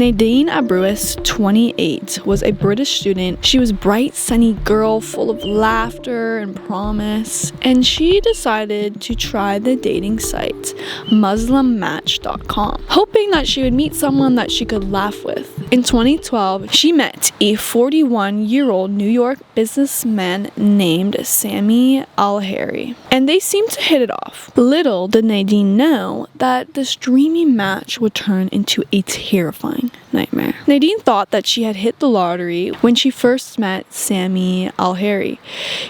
Nadine Abruis, 28, was a British student. She was a bright, sunny girl full of laughter and promise, and she decided to try the dating site muslimmatch.com, hoping that she would meet someone that she could laugh with. In 2012, she met a 41-year-old New York businessman named Sammy Alharry, and they seemed to hit it off. Little did Nadine know that this dreamy match would turn into a terrifying nightmare. Nadine thought that she had hit the lottery when she first met Sammy Alharry.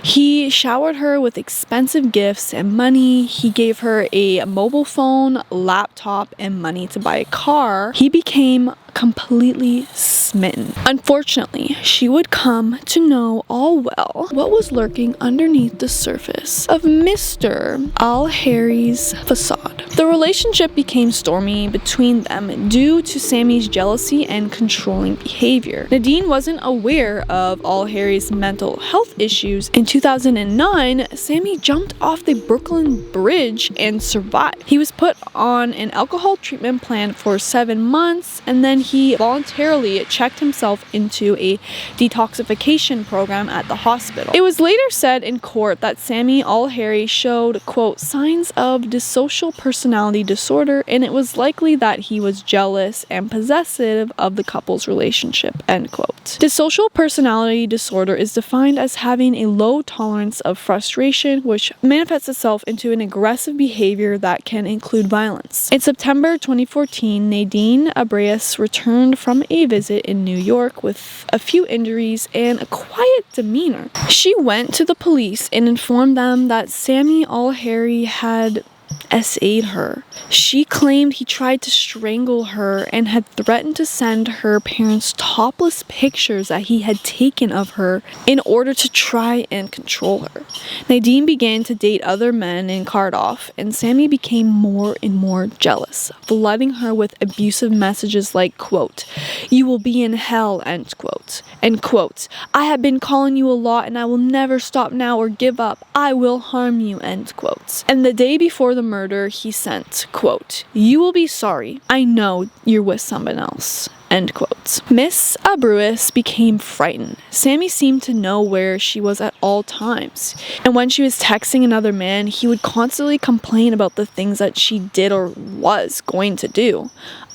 He showered her with expensive gifts and money. He gave her a mobile phone, laptop, and money to buy a car. He became completely smitten. Unfortunately, she would come to know all well what was lurking underneath the surface of Mr. Alharry's facade. The relationship became stormy between them due to Sammy's jealousy and controlling behavior. Nadine wasn't aware of Alharry's mental health issues. In 2009, Sammy jumped off the Brooklyn Bridge and survived. He was put on an alcohol treatment plan for 7 months, and then he voluntarily checked himself into a detoxification program at the hospital. It was later said in court that Sammy Alharry showed, quote, signs of dissocial personality disorder, and it was likely that he was jealous and possessive of the couple's relationship, end quote. Dissocial personality disorder is defined as having a low tolerance of frustration, which manifests itself into an aggressive behavior that can include violence. In September 2014, Nadine Abruis returned from a visit in New York with a few injuries and a quiet demeanor. She went to the police and informed them that Sammy Alharry had SA'd her. She claimed he tried to strangle her and had threatened to send her parents topless pictures that he had taken of her in order to try and control her. Nadine began to date other men and card off, and Sammy became more and more jealous, flooding her with abusive messages like, quote, you will be in hell, end quote, and quote, I have been calling you a lot and I will never stop now or give up. I will harm you, end quote. And the day before the murder, he sent, quote, you will be sorry. I know you're with someone else, end quote. Miss Abruis became frightened. Sammy seemed to know where she was at all times, and when she was texting another man, he would constantly complain about the things that she did or was going to do.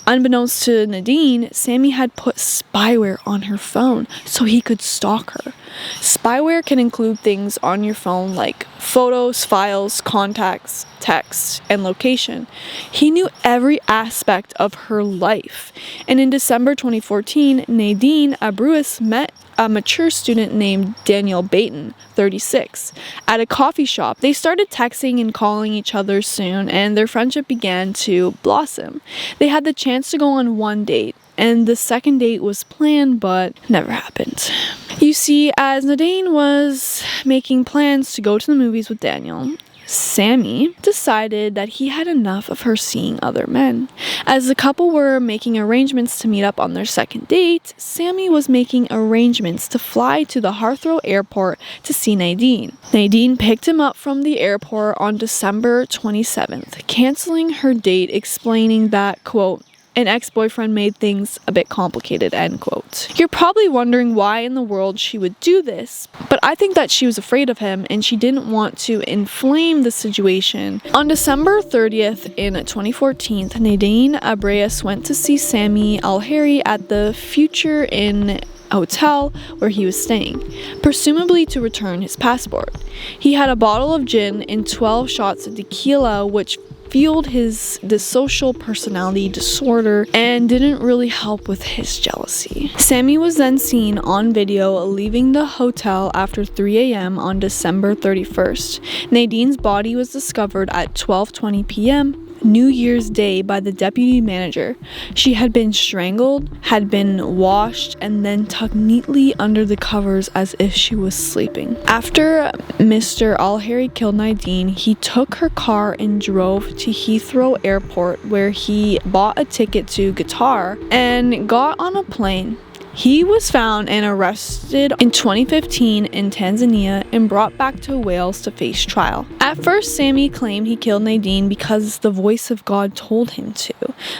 Unbeknownst to Nadine, Sammy had put spyware on her phone so he could stalk her. Spyware can include things on your phone like photos, files, contacts, texts, and location. He knew every aspect of her life. And in December 2014, Nadine Abruis met a mature student named Daniel Baton, 36, at a coffee shop. They started texting and calling each other soon, and their friendship began to blossom. They had the chance to go on one date, and the second date was planned but never happened. You see, as Nadine was making plans to go to the movies with Daniel, Sammy decided that he had enough of her seeing other men. As the couple were making arrangements to meet up on their second date, Sammy was making arrangements to fly to the Heathrow airport to see Nadine. Nadine picked him up from the airport on December 27th, canceling her date, explaining that, quote, an ex-boyfriend made things a bit complicated, end quote. You're probably wondering why in the world she would do this, but I think that she was afraid of him and she didn't want to inflame the situation. On December 30th in 2014, Nadine Abruis went to see Sammy Alharry at the Future Inn hotel where he was staying, presumably to return his passport. He had a bottle of gin and 12 shots of tequila, which fueled his dissocial personality disorder and didn't really help with his jealousy. Sammy was then seen on video leaving the hotel after 3 a.m. on December 31st. Nadine's body was discovered at 12:20 p.m. New Year's Day by the deputy manager. She had been strangled, had been washed, and then tucked neatly under the covers as if she was sleeping. After Mr. Alharry killed Nadine, he took her car and drove to Heathrow Airport, where he bought a ticket to Qatar and got on a plane. He was found and arrested in 2015 in Tanzania and brought back to Wales to face trial. At first, Sammy claimed he killed Nadine because the voice of God told him to,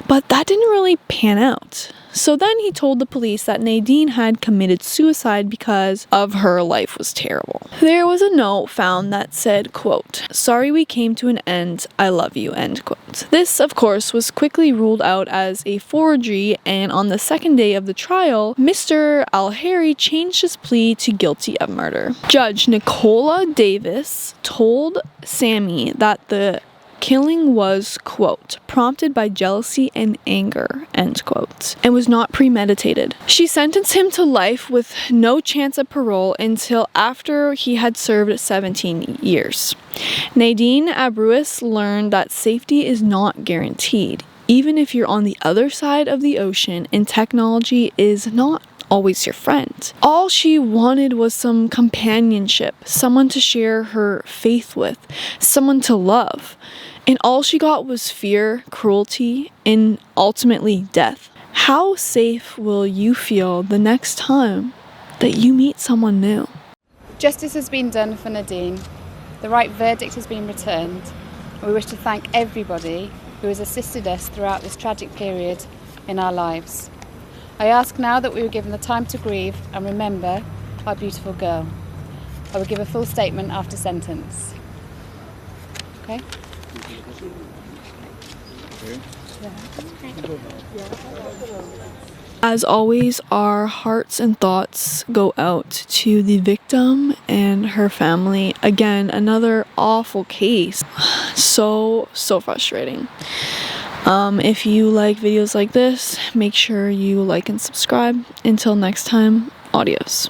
but that didn't really pan out. So then he told the police that Nadine had committed suicide because of her life was terrible. There was a note found that said, quote, "Sorry we came to an end, I love you," end quote. This, of course, was quickly ruled out as a forgery, and on the second day of the trial, Mr. Alharry changed his plea to guilty of murder. Judge Nicola Davis told Sammy that the killing was, quote, "prompted by jealousy and anger," end quote, and was not premeditated. She sentenced him to life with no chance of parole until after he had served 17 years. Nadine Abruis learned that safety is not guaranteed, even if you're on the other side of the ocean and technology is not always your friend. All she wanted was some companionship, someone to share her faith with, someone to love. And all she got was fear, cruelty, and ultimately death. How safe will you feel the next time that you meet someone new? Justice has been done for Nadine. The right verdict has been returned. We wish to thank everybody who has assisted us throughout this tragic period in our lives. I ask now that we were given the time to grieve and remember our beautiful girl. I will give a full statement after sentence. Okay? As always, our hearts and thoughts go out to the victim and her family. Again, another awful case. So frustrating. If you like videos like this, make sure you like and subscribe. Until next time, adios.